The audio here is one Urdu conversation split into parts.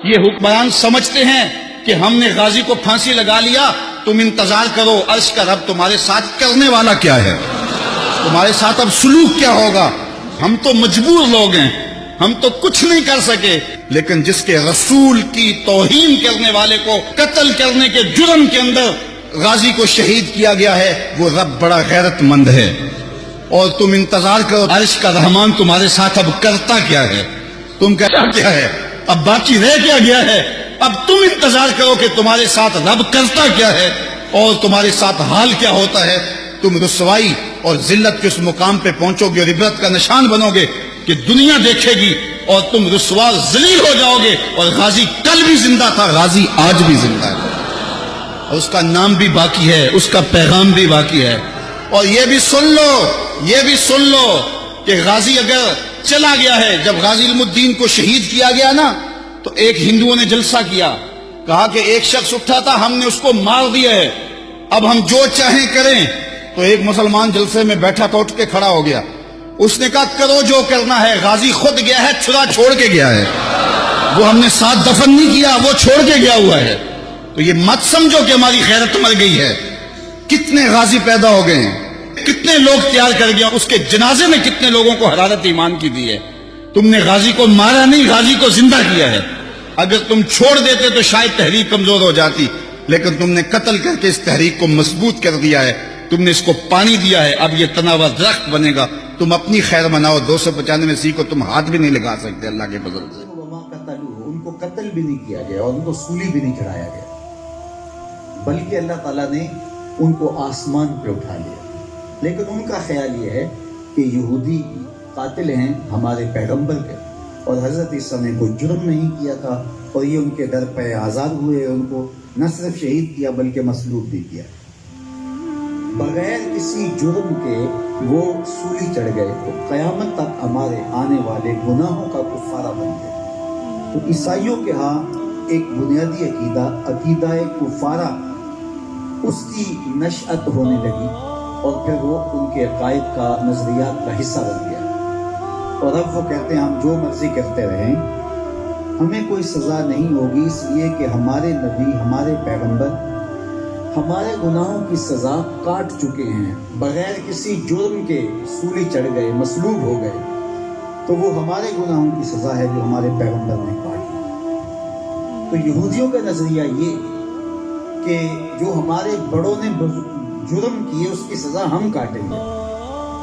یہ حکمران سمجھتے ہیں کہ ہم نے غازی کو پھانسی لگا لیا، تم انتظار کرو عرش کا رب تمہارے ساتھ کرنے والا کیا ہے، تمہارے ساتھ اب سلوک کیا ہوگا۔ ہم تو مجبور لوگ ہیں، ہم تو کچھ نہیں کر سکے، لیکن جس کے رسول کی توہین کرنے والے کو قتل کرنے کے جرم کے اندر غازی کو شہید کیا گیا ہے، وہ رب بڑا غیرت مند ہے۔ اور تم انتظار کرو عرش کا رحمان تمہارے ساتھ اب کرتا کیا ہے، تم کیا ہے، اب باقی رہ کیا گیا ہے، اب تم انتظار کرو کہ تمہارے ساتھ رب کرتا کیا ہے اور تمہارے ساتھ حال کیا ہوتا ہے۔ تم رسوائی اور ذلت کے اس مقام پہ پہنچو گے اور عبرت کا نشان بنو گے کہ دنیا دیکھے گی، اور تم رسوا ذلیل ہو جاؤ گے۔ اور غازی کل بھی زندہ تھا، غازی آج بھی زندہ ہے، اور اس کا نام بھی باقی ہے، اس کا پیغام بھی باقی ہے۔ اور یہ بھی سن لو کہ غازی اگر چلا گیا ہے، جب غازی علم الدین کو شہید کیا گیا نا، تو ایک ہندوؤں نے جلسہ کیا، کہا کہ ایک شخص اٹھا تھا، ہم نے اس کو مار دیا ہے، اب ہم جو چاہیں کریں۔ تو ایک مسلمان جلسے میں بیٹھا تھا، اٹھ کے کھڑا ہو گیا، اس نے کہا کرو جو کرنا ہے، غازی خود گیا ہے، چھرا چھوڑ کے گیا ہے، وہ ہم نے ساتھ دفن نہیں کیا، وہ چھوڑ کے گیا ہوا ہے۔ تو یہ مت سمجھو کہ ہماری غیرت مر گئی ہے، کتنے غازی پیدا ہو گئے ہیں، کتنے لوگ تیار کر گیا، اس کے جنازے میں کتنے لوگوں کو حرارت ایمان کی دی ہے۔ تم نے غازی کو مارا نہیں، غازی کو زندہ کیا ہے۔ اگر تم چھوڑ دیتے تو شاید تحریک کمزور ہو جاتی، لیکن تم نے قتل کر کے اس تحریک کو مضبوط کر دیا ہے، تم نے اس کو پانی دیا ہے، اب یہ تناور درخت بنے گا۔ تم اپنی خیر مناؤ، 295 میں سیکھو، تم ہاتھ بھی نہیں لگا سکتے اللہ کے فضل سے۔ ان کو قتل بھی نہیں کیا گیا اور ان کو سولی بھی نہیں چڑھایا گیا، بلکہ اللہ تعالیٰ نے ان کو آسمان پہ اٹھا لیا۔ لیکن ان کا خیال یہ ہے کہ یہودی قاتل ہیں ہمارے پیغمبر کے، اور حضرت عیسیٰ نے کوئی جرم نہیں کیا تھا، اور یہ ان کے در پہ آزاد ہوئے، ان کو نہ صرف شہید کیا بلکہ مصلوب بھی کیا۔ بغیر کسی جرم کے وہ سولی چڑھ گئے، تو قیامت تک ہمارے آنے والے گناہوں کا کفارہ بن گئے۔ تو عیسائیوں کے ہاں ایک بنیادی عقیدہ کفارہ، اس کی نشأت ہونے لگی، اور پھر وہ ان کے عقائد کا، نظریات کا حصہ بن گیا۔ اور اب وہ کہتے ہیں ہم جو مرضی کرتے رہیں، ہمیں کوئی سزا نہیں ہوگی، اس لیے کہ ہمارے نبی، ہمارے پیغمبر ہمارے گناہوں کی سزا کاٹ چکے ہیں، بغیر کسی جرم کے سولی چڑھ گئے، مصلوب ہو گئے، تو وہ ہمارے گناہوں کی سزا ہے جو ہمارے پیغمبر نے کاٹی۔ تو یہودیوں کا نظریہ یہ کہ جو ہمارے بڑوں نے جرم کیے اس کی سزا ہم کاٹیں گے،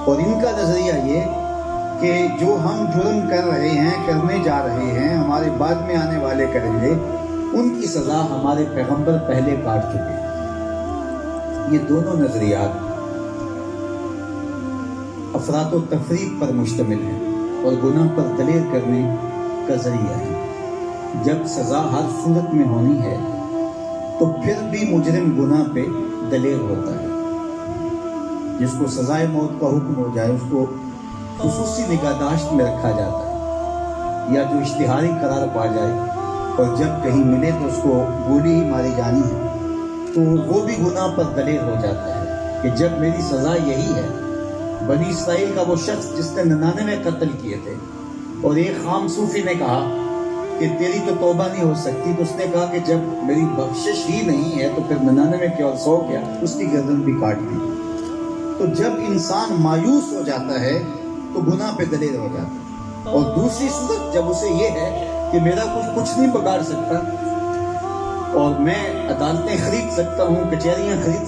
اور ان کا نظریہ یہ کہ جو ہم جرم کر رہے ہیں، کرنے جا رہے ہیں، ہمارے بعد میں آنے والے کریں گے، ان کی سزا ہمارے پیغمبر پہلے کاٹ چکے ہیں۔ یہ دونوں نظریات افراط و تفریق پر مشتمل ہیں اور گناہ پر دلیر کرنے کا ذریعہ ہے۔ جب سزا ہر صورت میں ہونی ہے تو پھر بھی مجرم گناہ پہ دلیر ہوتا ہے۔ جس کو سزائے موت کا حکم ہو جائے اس کو خصوصی نگہداشت میں رکھا جاتا ہے، یا جو اشتہاری قرار پا جائے اور جب کہیں ملے تو اس کو گولی ہی ماری جانی ہے، تو وہ بھی گناہ پر دلیر ہو جاتا ہے کہ جب میری سزا یہی ہے۔ بنی اسرائیل کا وہ شخص جس نے 99 قتل کیے تھے، اور ایک خام صوفی نے کہا کہ تیری تو توبہ نہیں ہو سکتی، تو اس نے کہا کہ جب میری بخشش ہی نہیں ہے تو پھر 99 کیا اور 100 کیا، اس کی گردن بھی کاٹ دی۔ تو جب انسان مایوس ہو جاتا ہے تو گناہ پہ دلیر ہو جاتا ہے، اور دوسری صورت جب اسے یہ ہے کہ میرا کچھ نہیں بگاڑ سکتا، اور میں عدالتیں خرید سکتا ہوں، کچہریاں خرید